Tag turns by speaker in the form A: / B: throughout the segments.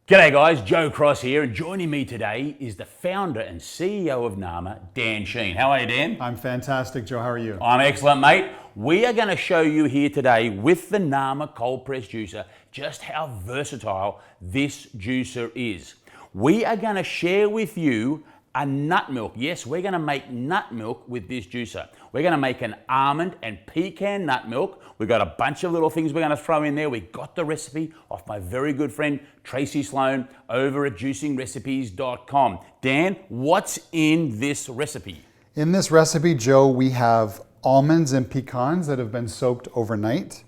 A: G'day guys, Joe Cross here, and joining me today is the founder and CEO of Nama, Dan Sheen. How are you, Dan?
B: I'm fantastic, Joe. How are you?
A: I'm excellent, mate. We are going to show you here today with the Nama cold press juicer just how versatile this juicer is. We are going to share with you a nut milk. Yes, we're going to make nut milk with this juicer. We're going to make an almond and pecan nut milk. We've got a bunch of little things we're going to throw in there. We got the recipe off my very good friend Tracy Sloan over at juicingrecipes.com. Dan, what's in this recipe?
B: In this recipe, Joe, we have almonds and pecans that have been soaked overnight.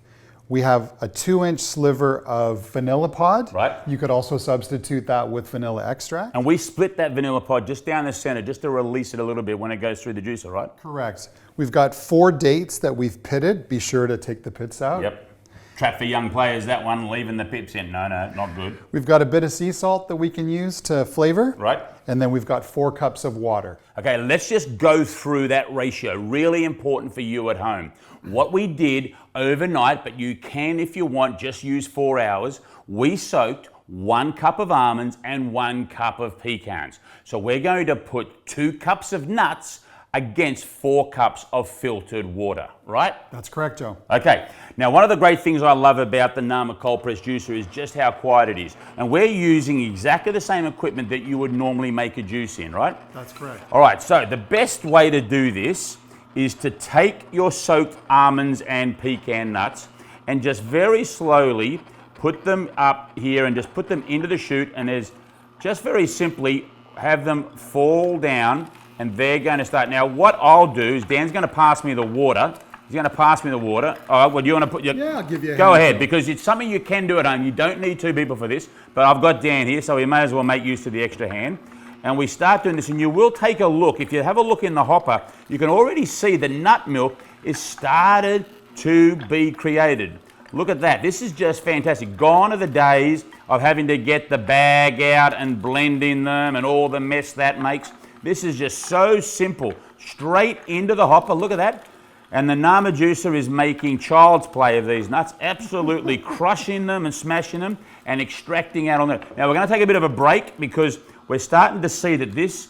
B: We have a 2-inch sliver of vanilla pod.
A: Right.
B: You could also substitute that with vanilla extract.
A: And we split that vanilla pod just down the center just to release it a little bit when it goes through the juicer, right?
B: Correct. We've got 4 dates that we've pitted. Be sure to take the pits out.
A: Yep. Trap for young players, that one, leaving the pips in. No, not good.
B: We've got a bit of sea salt that we can use to flavor.
A: Right.
B: And then we've got 4 cups of water.
A: Okay, let's just go through that ratio. Really important for you at home. What we did overnight, but you can, if you want, just use 4 hours. We soaked 1 cup of almonds and 1 cup of pecans. So we're going to put 2 cups of nuts against 4 cups of filtered water, right?
B: That's correct, Joe.
A: Okay, now one of the great things I love about the Nama cold press juicer is just how quiet it is. And we're using exactly the same equipment that you would normally make a juice in, right?
B: That's correct.
A: All right, so the best way to do this is to take your soaked almonds and pecan nuts and just very slowly put them up here and just put them into the chute, and there's just very simply have them fall down, and they're going to start. Now what I'll do is Dan's going to pass me the water. He's going to pass me the water. All right, well, do you want to put your...
B: Yeah, I'll give you a
A: Go
B: hand,
A: ahead,
B: Joe.
A: because it's something you can do at home. You don't need 2 people for this, but I've got Dan here, so we may as well make use of the extra hand. And we start doing this, and you will take a look. If you have a look in the hopper, you can already see the nut milk is started to be created. Look at that. This is just fantastic. Gone are the days of having to get the bag out and blend in them and all the mess that makes. This is just so simple. Straight into the hopper. Look at that. And the Nama juicer is making child's play of these nuts, absolutely crushing them and smashing them and extracting out on them. Now we're going to take a bit of a break because we're starting to see that this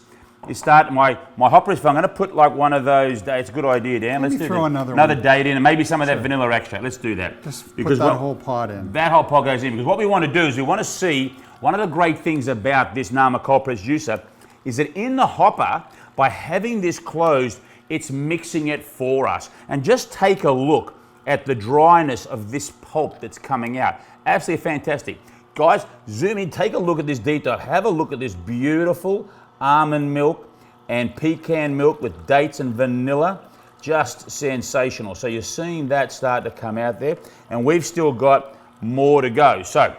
A: is starting, my hopper is full. I'm going to put like one of those dates. It's a good idea, Dan.
B: Maybe
A: Let's do
B: throw
A: another
B: one.
A: date in and maybe some of that vanilla extract. Let's do that.
B: Just put that whole pod in.
A: That whole pod goes in because what we want to do is we want to see, one of the great things about this Nama cold press juicer is that in the hopper, by having this closed, it's mixing it for us. And just take a look at the dryness of this pulp that's coming out. Absolutely fantastic. Guys, zoom in, take a look at this detail. Have a look at this beautiful almond milk and pecan milk with dates and vanilla. Just sensational. So you're seeing that start to come out there, and we've still got more to go. So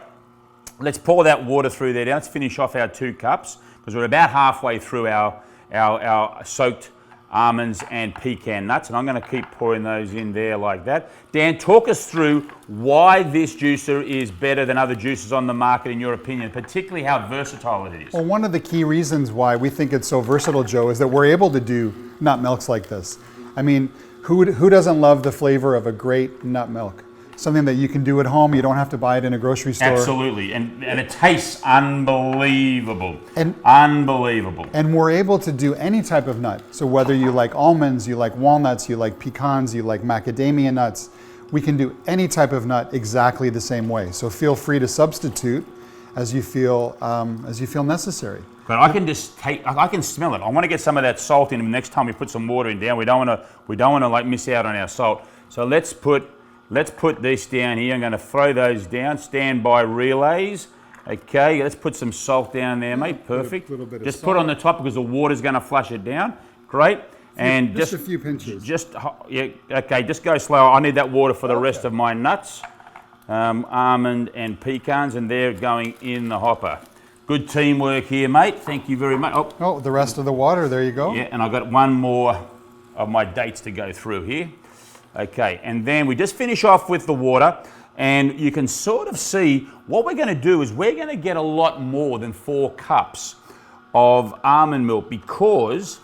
A: let's pour that water through there now. Let's finish off our 2 cups because we're about halfway through our soaked almonds and pecan nuts, and I'm going to keep pouring those in there like that. Dan, talk us through why this juicer is better than other juicers on the market in your opinion, particularly how versatile it is.
B: Well, one of the key reasons why we think it's so versatile, Joe, is that we're able to do nut milks like this. I mean, who doesn't love the flavor of a great nut milk? Something that you can do at home. You don't have to buy it in a grocery store.
A: Absolutely, and it tastes unbelievable.
B: And we're able to do any type of nut. So whether you like almonds, you like walnuts, you like pecans, you like macadamia nuts, we can do any type of nut exactly the same way. So feel free to substitute as you feel necessary.
A: But I can just I can smell it. I want to get some of that salt in next time we put some water in down. We don't want to like miss out on our salt. So let's put this down here. I'm going to throw those down. Standby relays. Okay, let's put some salt down there, mate. Perfect.
B: Little bit of
A: just
B: salt.
A: put on the top because the water's going to flush it down. Great. And
B: just a few pinches.
A: Yeah. Okay. Just go slow. I need that water for the rest of my nuts, almond and pecans, and they're going in the hopper. Good teamwork here, mate. Thank you very much.
B: Oh, the rest of the water. There you go.
A: Yeah, and I've got one more of my dates to go through here. Okay, and then we just finish off with the water, and you can sort of see what we're going to do is we're going to get a lot more than 4 cups of almond milk because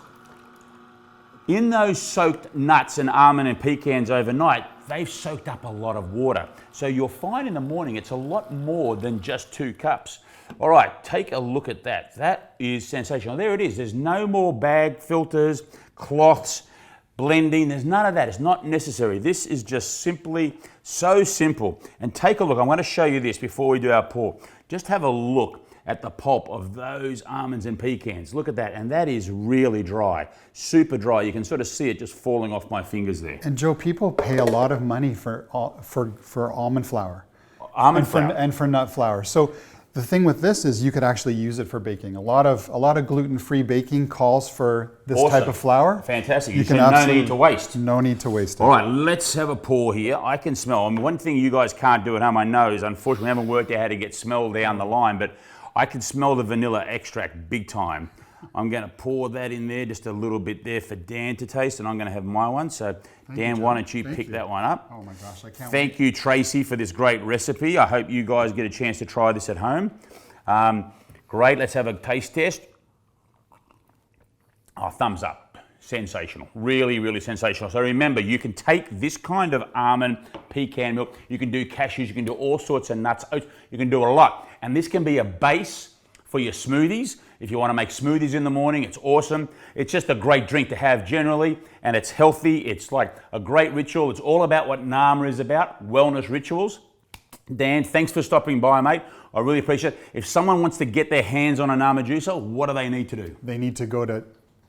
A: in those soaked nuts and almond and pecans overnight, they've soaked up a lot of water. So you'll find in the morning it's a lot more than just 2 cups. All right, take a look at that. That is sensational. There it is. There's no more bag filters, cloths, blending. There's none of that. It's not necessary. This is just simply so simple. And take a look. I'm going to show you this before we do our pour. Just have a look at the pulp of those almonds and pecans. Look at that. And that is really dry, super dry. You can sort of see it just falling off my fingers there.
B: And Joe, people pay a lot of money for almond flour. And for nut flour. So the thing with this is you could actually use it for baking. A lot of gluten-free baking calls for this type of flour.
A: Fantastic. You can no need to waste.
B: No need to waste it.
A: All right, let's have a pour here. I can smell. I mean, one thing you guys can't do at home, I know, is unfortunately we haven't worked out how to get smell down the line, but I can smell the vanilla extract big time. I'm going to pour that in there, just a little bit there for Dan to taste, and I'm going to have my one. So, Dan, why don't you pick that one up?
B: Oh my gosh, I can't wait.
A: Thank you, Tracy, for this great recipe. I hope you guys get a chance to try this at home. Great, let's have a taste test. Oh, thumbs up. Sensational. Really, really sensational. So remember, you can take this kind of almond pecan milk, you can do cashews, you can do all sorts of nuts, oats, you can do a lot. And this can be a base for your smoothies. If you want to make smoothies in the morning, it's awesome. It's just a great drink to have generally, and it's healthy. It's like a great ritual. It's all about what NAMA is about, wellness rituals. Dan, thanks for stopping by, mate. I really appreciate it. If someone wants to get their hands on a NAMA juicer, what do they need to do?
B: They need to go to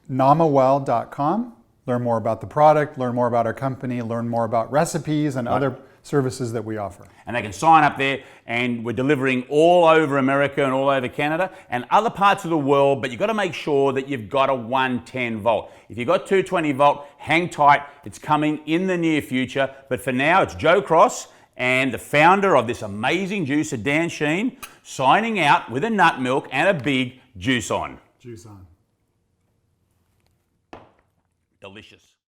B: namawell.com, learn more about the product, learn more about our company, learn more about recipes and other services that we offer.
A: And they can sign up there, and we're delivering all over America and all over Canada and other parts of the world, but you've got to make sure that you've got a 110 volt. If you've got 220 volt, hang tight. It's coming in the near future. But for now, it's Joe Cross and the founder of this amazing juicer, Dan Sheen, signing out with a nut milk and a big juice on.
B: Juice on.
A: Delicious.